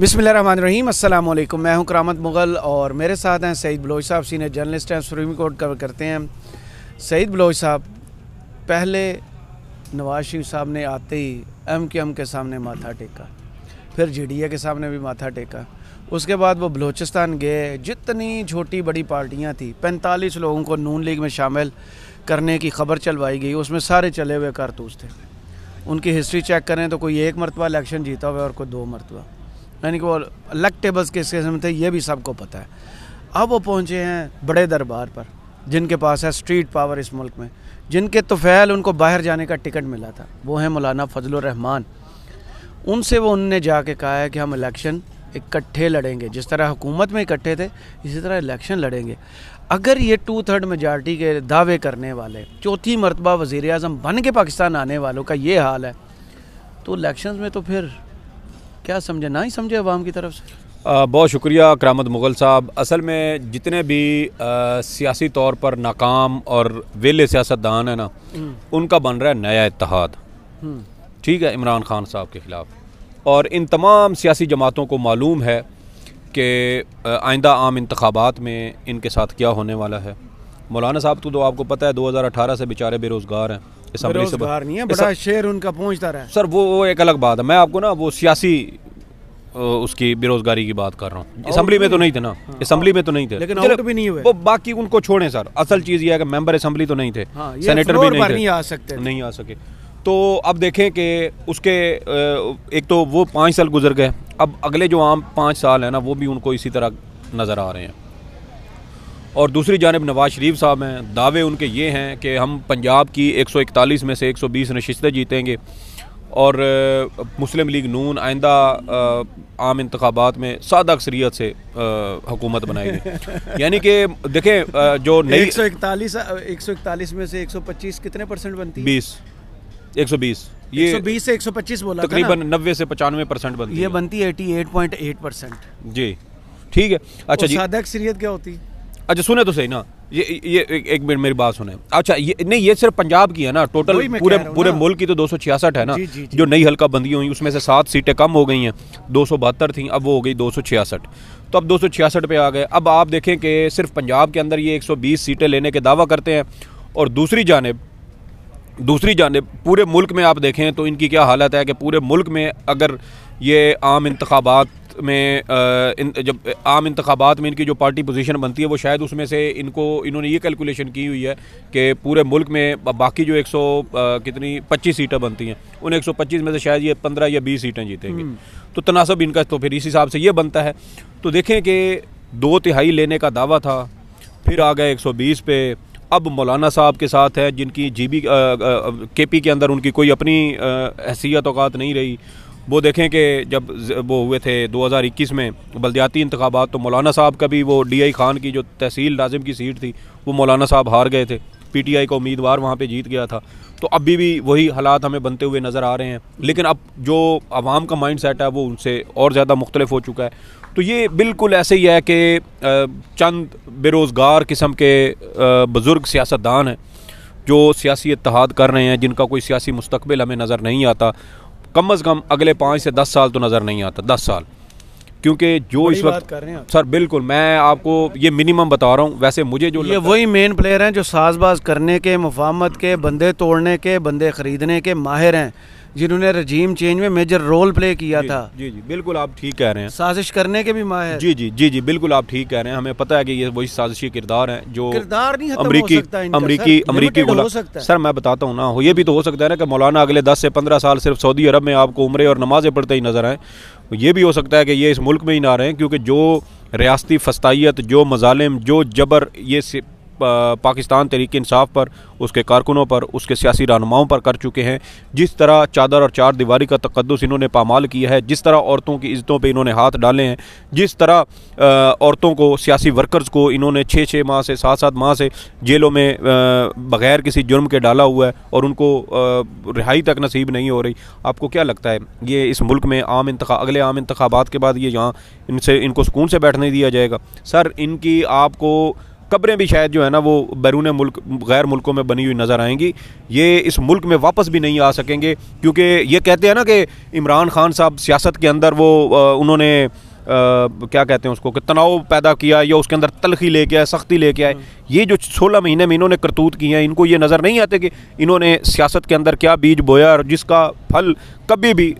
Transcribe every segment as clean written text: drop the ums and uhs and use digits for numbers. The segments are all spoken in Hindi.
बिस्मिल्लाहिर्रहमानिर्रहीम, अस्सलाम वालेकुम। मैं हूं करामत मुग़ल और मेरे साथ हैं सईद बलोच साहब, सीनियर जर्नलिस्ट हैं, सुप्रीम कोर्ट कवर करते हैं। सईद बलोच साहब, पहले नवाज शरीफ साहब ने आते ही MQM के सामने माथा टेका, फिर GDA के सामने भी माथा टेका, उसके बाद वो बलूचिस्तान गए। जितनी छोटी बड़ी पार्टियां थी, 45 लोगों को नून लीग में शामिल करने की खबर चलवाई गई, उसमें सारे चले हुए कारतूस थे। उनकी हिस्ट्री चेक करें तो कोई एक मरतबा इलेक्शन जीता हुआ और कोई 2 मरतबा, यानी कि वो अलग टेबल्स किस किस्म थे ये भी सबको पता है। अब वो पहुँचे हैं बड़े दरबार पर, जिनके पास है स्ट्रीट पावर इस मुल्क में, जिनके तुफैल उनको बाहर जाने का टिकट मिला था, वो हैं मौलाना फजलुर रहमान। उनसे वो उनने जाके कहा है कि हम इलेक्शन इकट्ठे लड़ेंगे, जिस तरह हुकूमत में इकट्ठे थे इसी तरह इलेक्शन लड़ेंगे। अगर ये 2/3 मेजॉरिटी के दावे करने वाले, चौथी मरतबा वज़ीर आज़म बन के पाकिस्तान आने वालों का ये हाल है, तो इलेक्शन में तो फिर क्या समझे, ना ही समझे अवाम की तरफ से। बहुत शुक्रिया करामत मुग़ल साहब। असल में जितने भी सियासी तौर पर नाकाम और वेले सियासतदान है ना, उनका बन रहा है नया इत्तेहाद, ठीक है, इमरान खान साहब के ख़िलाफ़। और इन तमाम सियासी जमातों को मालूम है कि आइंदा आम इंतखाबात में इनके साथ क्या होने वाला है। मौलाना साहब तो आपको पता है 2018 से बेचारे बेरोज़गार हैं, बेरोज़गार नहीं है, बड़ा शेयर उनका पहुंचता रहा है। सर वो एक अलग बात है, मैं आपको ना वो सियासी उसकी बेरोजगारी की बात कर रहा हूँ। असम्बली में तो नहीं थे ना, असम्बली में तो नहीं थे, लेकिन आउट भी नहीं हुए। वो बाकी उनको छोड़ें सर, असल चीज़ ये है कि मेंबर असम्बली तो नहीं थे, सेनेटर भी नहीं आ सके। तो अब देखें कि उसके एक तो वो 5 साल गुजर गए, अब अगले जो आम 5 साल हैं ना, वो भी उनको इसी तरह नज़र आ रहे हैं। और दूसरी जानिब नवाज शरीफ साहब हैं, दावे उनके ये हैं कि हम पंजाब की 141 में से 120 नशिस्तें जीतेंगे और मुस्लिम लीग नून आइंदा आम इंतखाबात में सादा अक्सरियत से हुकूमत बनाएगी। यानी कि देखें जो नई 141 में से 125 कितने % बनती है? 120 ये 120 से 125 बोला तकरीबन 90 से 95% बनती है। ये बनती है 88.8%। जी ठीक है। अच्छा जी, सादा अक्सरियत क्या होती है? अच्छा सुने तो सही ना, ये एक मिनट मेरी बात सुने। अच्छा ये नहीं, ये सिर्फ पंजाब की है ना, टोटल पूरे मुल्क की तो 266 है ना। जी। जो नई हल्का बंदी हुई उसमें से 7 सीटें कम हो गई हैं, 272 थी, अब वो हो गई 266। तो अब 266 पे आ गए। अब आप देखें कि सिर्फ पंजाब के अंदर ये 120 सीटें लेने के दावा करते हैं, और दूसरी जानिब पूरे मुल्क में आप देखें तो इनकी क्या हालत है कि पूरे मुल्क में अगर ये आम इंतखाबात में जब आम इंतखाबात में इनकी जो पार्टी पोजीशन बनती है, वो शायद उसमें से इन्होंने ये कैलकुलेशन की हुई है कि पूरे मुल्क में बाकी जो 125 सीटें बनती हैं, उन 125 में से शायद ये 15 या 20 सीटें जीतेंगे। तो तनासब इनका तो फिर इस हिसाब से ये बनता है। तो देखें कि 2/3 लेने का दावा था, फिर आ गए 120 पे। अब मौलाना साहब के साथ है जिनकी GB KP के अंदर उनकी कोई अपनी हैसियत औकात नहीं रही। वो देखें कि जब वो हुए थे 2021 में बल्दियाती इंतखाबात, तो मौलाना साहब का भी वो DI खान की जो तहसील नाजिम की सीट थी, वो मौलाना साहब हार गए थे, PTI का उम्मीदवार वहाँ पे जीत गया था। तो अभी भी वही हालात हमें बनते हुए नज़र आ रहे हैं, लेकिन अब जो आवाम का माइंड सेट है वो उनसे और ज़्यादा मुख्तलिफ हो चुका है। तो ये बिल्कुल ऐसे ही है कि चंद बेरोज़गार किस्म के बुज़ुर्ग सियासतदान हैं जो सियासी इत्तेहाद कर रहे हैं, जिनका कोई सियासी मुस्तकबिल हमें नज़र नहीं आता। कम अज़ कम अगले 5 से 10 साल तो नज़र नहीं आता, 10 साल, क्योंकि जो इस वक्त कर रहे हैं सर, बिल्कुल मैं आपको ये मिनिमम बता रहा हूँ। वैसे मुझे जो ये वही मेन प्लेयर हैं जो साजबाज करने के, मुफाहमत के, बंदे तोड़ने के, बंदे ख़रीदने के माहिर हैं, जिन्होंने रजीम चेंज में मेजर रोल प्ले किया था। जी बिल्कुल आप ठीक कह रहे हैं, साजिश करने के भी माहिर। जी बिल्कुल आप ठीक कह रहे हैं। हमें पता है कि ये वही साजिशी किरदार हैं जो अमरीकी हो सकता है। सर मैं बताता हूँ ना, ये भी तो हो सकता है ना कि मौलाना अगले 10 से 15 साल सिर्फ सऊदी अरब में आपको उम्रे और नमाज़ें पढ़ते ही नजर आए। ये भी हो सकता है कि ये इस मुल्क में ही ना रहें, क्योंकि जो रियासती फस्तायत, जो मजालिम, जो जबर ये पाकिस्तान तहरीक इंसाफ पर, उसके कारकुनों पर, उसके सियासी रहनुमाओं पर कर चुके हैं। जिस तरह चादर और चार दीवारी का तकद्दुस इन्होंने पामाल किया है, जिस तरह औरतों की इज़्ज़तों पे इन्होंने हाथ डाले हैं, जिस तरह औरतों को, सियासी वर्कर्स को इन्होंने 6-6 माह से 7-7 माह से जेलों में बग़ैर किसी जुर्म के डाला हुआ है और उनको रिहाई तक नसीब नहीं हो रही। आपको क्या लगता है ये इस मुल्क में अगले आम इंतखाबात के बाद ये यहाँ इनको सुकून से बैठने दिया जाएगा? सर इनकी आपको कब्रें भी शायद जो है ना वो बैरून मुल्क गैर मुल्कों में बनी हुई नज़र आएंगी। ये इस मुल्क में वापस भी नहीं आ सकेंगे, क्योंकि ये कहते हैं ना कि इमरान खान साहब सियासत के अंदर वो उन्होंने क्या कहते हैं उसको, कि तनाव पैदा किया या उसके अंदर तलखी लेके आए, सख्ती लेके आए। ये जो 16 महीने में इन्होंने करतूत किए हैं, इनको ये नज़र नहीं आते कि इन्होंने सियासत के अंदर क्या बीज बोया और जिसका फल कभी भी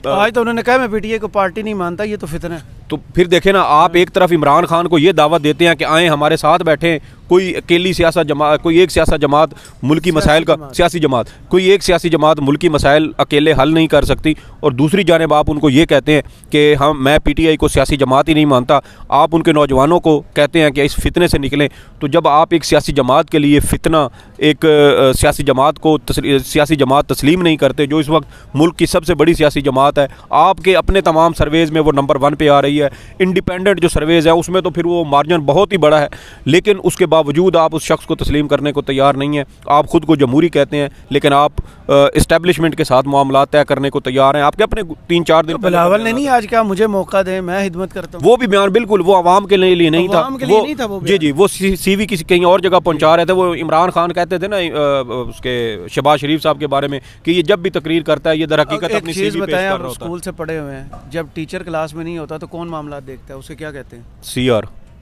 आज तो उन्होंने कहा मैं पीटीआई को पार्टी नहीं मानता, ये तो फितना है। तो फिर देखें ना आप, एक तरफ इमरान खान को ये दावत देते हैं कि आए हमारे साथ बैठें, कोई अकेली सियासत जमात, कोई एक सियासत जमात मुल्की मसाइल का सियासी जमात, कोई एक सियासी जमात मुल्की मसाइल अकेले हल नहीं कर सकती, और दूसरी जानिब आप उनको ये कहते हैं कि मैं पीटीआई को सियासी जमात ही नहीं मानता। आप उनके नौजवानों को कहते हैं कि इस फितने से निकलें। तो जब आप एक सियासी जमात के लिए फितना, एक सियासी जमात तस्लीम नहीं करते, जो इस वक्त मुल्क की सबसे बड़ी सियासी जमात है, आपके अपने तमाम सर्वेज़ में वो नंबर 1 पे आ रही है, इंडिपेंडेंट जो सर्वेज़ है उसमें तो फिर वो मार्जिन बहुत ही बड़ा है, लेकिन उसके बावजूद आप उस शख्स को तस्लीम करने को तैयार नहीं है। आप ख़ुद को जमहूरी कहते हैं, लेकिन आप इस्टेब्लिशमेंट के साथ मामला तय करने को तैयार हैं। आपके अपने 3-4 दिन बिलावल ने नहीं आज कहा मुझे मौका दें, मैं हिदमत करता हूँ, वो भी बयान बिल्कुल वो आवाम के लिए नहीं था, वो जी वो सीवी किसी कहीं और जगह पहुंचा रहे थे। वो इमरान खान कहते थे ना उसके शहबाज शरीफ साहब के बारे में कि ये जब भी तकरीर करता है ये दर हकीकत अपनी सीवी पेश कर रहा होता है। स्कूल से पढ़े हुए हैं, जब टीचर क्लास में नहीं होता तो कौन मामला देखता है, उसे क्या कहते हैं?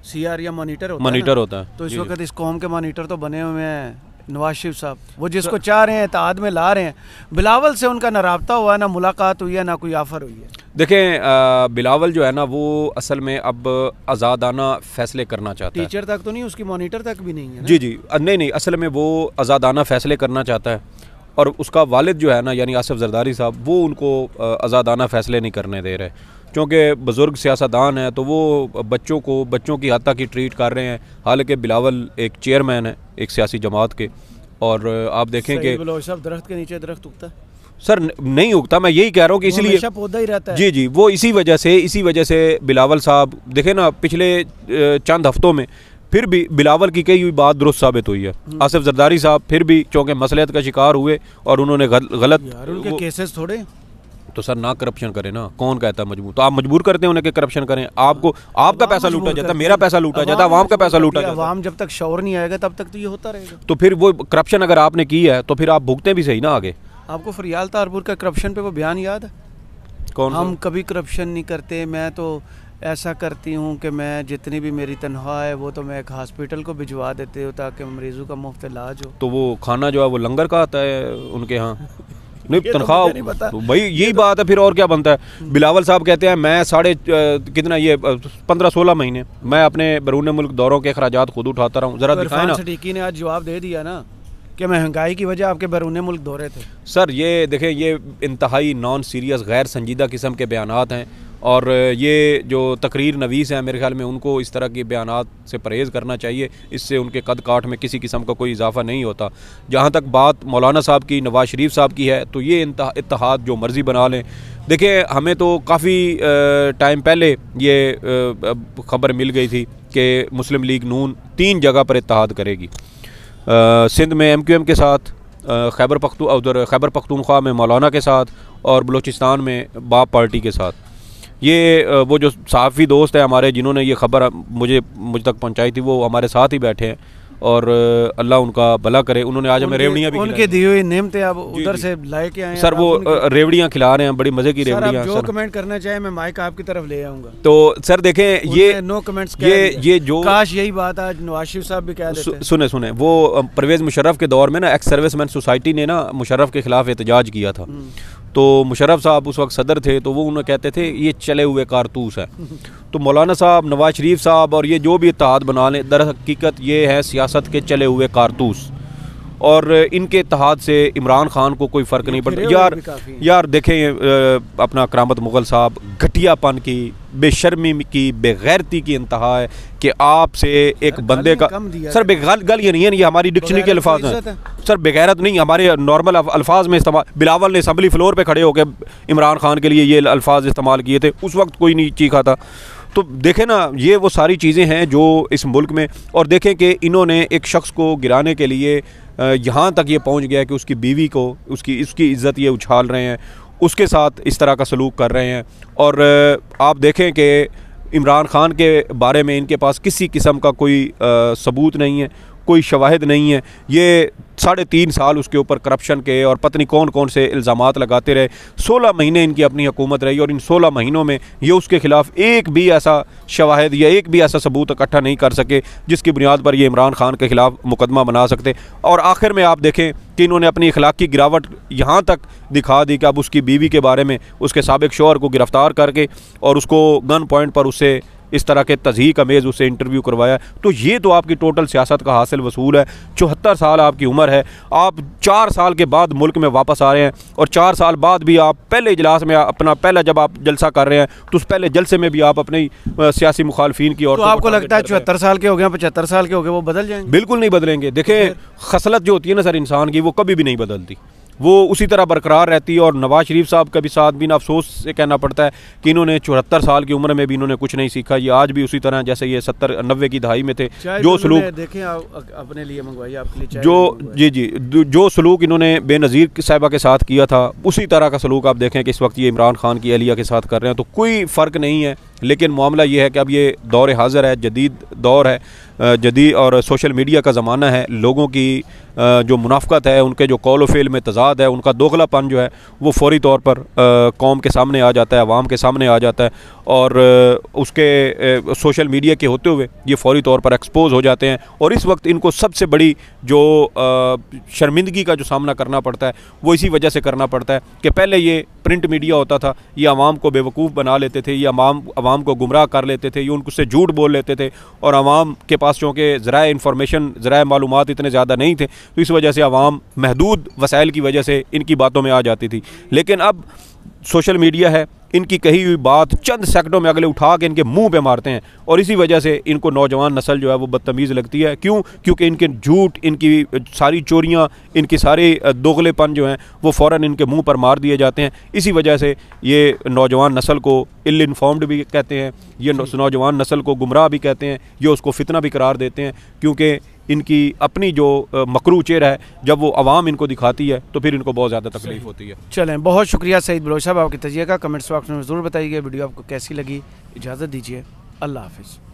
सीआर या मॉनिटर होता है। तो इस वक्त इस कौम के मॉनिटर तो बने हुए हैं नवाज शरीफ साहब, वो जिसको चाह रहे हैं इत्तेहाद में ला रहे हैं। बिलावल से उनका ना राब्ता हुआ, ना मुलाकात हुई है, ना कोई ऑफर हुई है। देखें बिलावल जो है ना वो असल में अब आज़ादाना फैसले करना चाहता है। टीचर तक तो नहीं, उसकी मॉनिटर तक भी नहीं है ना? जी नहीं, असल में वो आज़ादाना फैसले करना चाहता है, और उसका वालिद जो है ना यानी आसिफ जरदारी साहब, वो उनको आज़ादाना फैसले नहीं करने दे रहे, क्योंकि बुज़ुर्ग सियासतदान है तो वो बच्चों की हद तक ही ट्रीट कर रहे हैं। हालांकि बिलावल एक चेयरमैन है एक सियासी जमात के, और आप देखें कि दरख्त के नीचे दरख्त उगता है सर, नहीं उगता, मैं यही कह रहा हूँ कि इसलिए पौधा ही रहता है। जी वो इसी वजह से बिलावल साहब देखें ना पिछले चंद हफ्तों में फिर भी बिलावल की कही हुई बात दुरुस्त साबित हुई है। आसिफ जरदारी साहब फिर भी चूँकि मसलियत का शिकार हुए और उन्होंने गलत उनके केसेस थोड़े, तो सर ना करप्शन करें ना, कौन कहता है मजबूर? तो आप मजबूर करते हैं उन्हें कि करप्शन करें। आपका पैसा लूटा जाता है, मेरा पैसा लूटा जाता है, आवाम का पैसा लूटा जाता है। आवाम जब तक शौर नहीं आएगा तब तक तो ये होता रहेगा। तो फिर वो करप्शन अगर आपने की है तो फिर आप भुगतें भी सही ना आगे। आपको फरियाल तारपुर का करप्शन पे वो बयान याद है? कौन? हम कभी करप्शन नहीं करते, मैं तो ऐसा करती हूँ कि मैं जितनी भी मेरी तनख्वाह है वो तो मैं एक हॉस्पिटल को भिजवा देती हूँ ताकि मरीजों का मुफ्त इलाज हो। तो वो खाना जो है वो लंगर का आता है उनके यहाँ नहीं, तनख्वाह तो भाई यही बात है, फिर और क्या बनता है? बिलावल साहब कहते हैं मैं 15-16 महीने मैं अपने बैरून मुल्क दौरों के अखराजात खुद उठाता रहा हूँ। जरा दिखाएं ना। सटीकी ने आज जवाब दे दिया ना कि महंगाई की वजह आपके बैरून मुल्क दौरे थे। सर ये देखें, ये इंतहाई नॉन सीरियस गैर संजीदा किस्म के बयानात हैं, और ये जो तकरीर नवीस हैं मेरे ख्याल में उनको इस तरह के बयानात से परहेज़ करना चाहिए। इससे उनके कद काठ में किसी किस्म का कोई इजाफा नहीं होता। जहाँ तक बात मौलाना साहब की, नवाज शरीफ साहब की है, तो ये इत्तेहाद जो मर्ज़ी बना लें। देखिए हमें तो काफ़ी टाइम पहले ये खबर मिल गई थी कि मुस्लिम लीग नून 3 जगह पर इत्तेहाद करेगी। सिंध में MQM के साथ, खैबर पख्तूनख्वा में मौलाना के साथ, और बलूचिस्तान में बाप पार्टी के साथ। ये वो जो सहाफ़ी दोस्त है हमारे जिन्होंने ये खबर मुझ तक पहुंचाई थी, वो हमारे साथ ही बैठे हैं, और अल्लाह उनका भला करे। उन्होंने आज हमें रेवड़ियाँ भी उनके दी हुई नेमतें अब उधर से लाए के आए सर, वो रेवड़ियाँ खिला रहे हैं, बड़ी मज़े की रेवड़ियाँ। जो कमेंट करना चाहे मैं माइक आपकी तरफ ले आऊँगा। तो सर देखें ये नो कमेंट्स, ये जो काश यही बात आज नवाज शरीफ साहब भी कह देते। सुने वो परवेज़ मुशर्रफ के दौर में ना एक्स सर्विसमैन सोसाइटी ने ना मुशर्रफ के खिलाफ एहतजाज किया था। तो मुशर्रफ साहब उस वक्त सदर थे, तो वो उन्हें कहते थे ये चले हुए कारतूस है। तो मौलाना साहब, नवाज शरीफ साहब और ये जो भी इत्तेहाद बना लें, दर हकीकत ये है सियासत के चले हुए कारतूस, और इनके इत्तेहाद से इमरान खान को कोई फ़र्क नहीं पड़ता। यार देखें अपना करामत मुग़ल साहब, घटियापन की, बेशर्मी की, बेगैरती की इंतहा है कि आपसे एक बंदे का सर बेगल ये नहीं है, ये हमारी डिक्शनरी के अल्फाज हैं सर। बेगैरत नहीं, हमारे नॉर्मल अल्फाज में इस्तेमाल। बिलावल ने असम्बली फ्लोर पे खड़े होकर इमरान खान के लिए ये अल्फाज इस्तेमाल किए थे, उस वक्त कोई नहीं चीखा था। तो देखें ना, ये वो सारी चीज़ें हैं जो इस मुल्क में, और देखें कि इन्होंने एक शख्स को गिराने के लिए यहाँ तक ये पहुँच गया कि उसकी बीवी को, उसकी इज़्ज़त ये उछाल रहे हैं, उसके साथ इस तरह का सलूक कर रहे हैं। और आप देखें कि इमरान खान के बारे में इनके पास किसी किस्म का कोई सबूत नहीं है, कोई शवाहिद नहीं है। ये 3.5 साल उसके ऊपर करप्शन के और पता नहीं कौन कौन से इल्ज़ामात लगाते रहे। 16 महीने इनकी अपनी हुकूमत रही और इन 16 महीनों में ये उसके ख़िलाफ़ एक भी ऐसा शवाहिद या एक भी ऐसा सबूत इकट्ठा नहीं कर सके जिसकी बुनियाद पर ये इमरान खान के ख़िलाफ़ मुकदमा बना सकते। और आखिर में आप देखें कि इन्होंने अपनी अखलाकी गिरावट यहाँ तक दिखा दी कि अब उसकी बीवी के बारे में उसके साबिक शौहर को गिरफ़्तार करके और उसको गन पॉइंट पर उससे इस तरह के तज़हीक अमेज़ उससे इंटरव्यू करवाया। तो ये तो आपकी टोटल सियासत का हासिल वसूल है। 74 साल आपकी उम्र है, आप 4 साल के बाद मुल्क में वापस आ रहे हैं और 4 साल बाद भी आप पहले इजलास में अपना पहला जब आप जलसा कर रहे हैं तो उस पहले जलसे में भी आप अपने सियासी मुखालफीन की। और तो आपको लगता है 74 साल के हो गए, 75 साल के हो गए, वो बदल जाएंगे? बिल्कुल नहीं बदलेंगे। देखें, खसलत जो होती है ना सर इंसान की, वो कभी भी नहीं बदलती, वो उसी तरह बरकरार रहती है। और नवाज शरीफ साहब का भी साथ भी ना अफसोस से कहना पड़ता है कि इन्होंने 74 साल की उम्र में भी इन्होंने कुछ नहीं सीखा। ये आज भी उसी तरह जैसे ये 70-90 की दहाई में थे, जो सलूक देखें अपने लिए मंगवाइए, आपके लिए जो सलूक इन्होंने बेनज़ीर साहिबा के साथ किया था, उसी तरह का सलूक आप देखें कि इस वक्त ये इमरान खान की अहलिया के साथ कर रहे हैं। तो कोई फ़र्क नहीं है। लेकिन मामला ये है कि अब ये दौर हाज़िर है, जदीद दौर है, जदीद और सोशल मीडिया का ज़माना है। लोगों की जो मुनाफ़क़त है, उनके जो कौल व फ़िल में तज़ाद है, उनका दोगलापन जो है वो फ़ौरी तौर पर कौम के सामने आ जाता है, अवाम के सामने आ जाता है और उसके सोशल मीडिया के होते हुए ये फ़ौरी तौर पर एक्सपोज़ हो जाते हैं। और इस वक्त इनको सबसे बड़ी जो शर्मिंदगी का जो सामना करना पड़ता है वो इसी वजह से करना पड़ता है कि पहले ये प्रिंट मीडिया होता था, ये आवाम को बेवकूफ़ बना लेते थे, ये आवाम को गुमराह कर लेते थे, ये उनसे झूठ बोल लेते थे और आवाम के पास चूँकि ज़राए इंफॉर्मेशन, ज़राए मालूमात इतने ज़्यादा नहीं थे तो इस वजह से आवाम महदूद वसाइल की वजह से इनकी बातों में आ जाती थी। लेकिन अब सोशल मीडिया है, इनकी कही हुई बात चंद सेकंडों में अगले उठा के इनके मुंह पे मारते हैं और इसी वजह से इनको नौजवान नस्ल जो है वो बदतमीज़ लगती है। क्यों? क्योंकि इनके झूठ, इनकी सारी चोरियां, इनकी सारे दोगलेपन जो हैं वो फ़ौरन इनके मुंह पर मार दिए जाते हैं। इसी वजह से ये नौजवान नस्ल को इल इन्फॉर्म्ड भी कहते हैं, ये नौजवान नस्ल को गुमराह भी कहते हैं, ये उसको फितना भी करार देते हैं। क्योंकि इनकी अपनी जो मकरू चेहरा है, जब वो आवाम इनको दिखाती है तो फिर इनको बहुत ज़्यादा तकलीफ होती है। चलें, बहुत शुक्रिया सईद बलोच साहब आपके तजिए का। कमेंट्स बॉक्स में ज़रूर बताइएगा वीडियो आपको कैसी लगी। इजाज़त दीजिए, अल्लाह हाफ़िज़।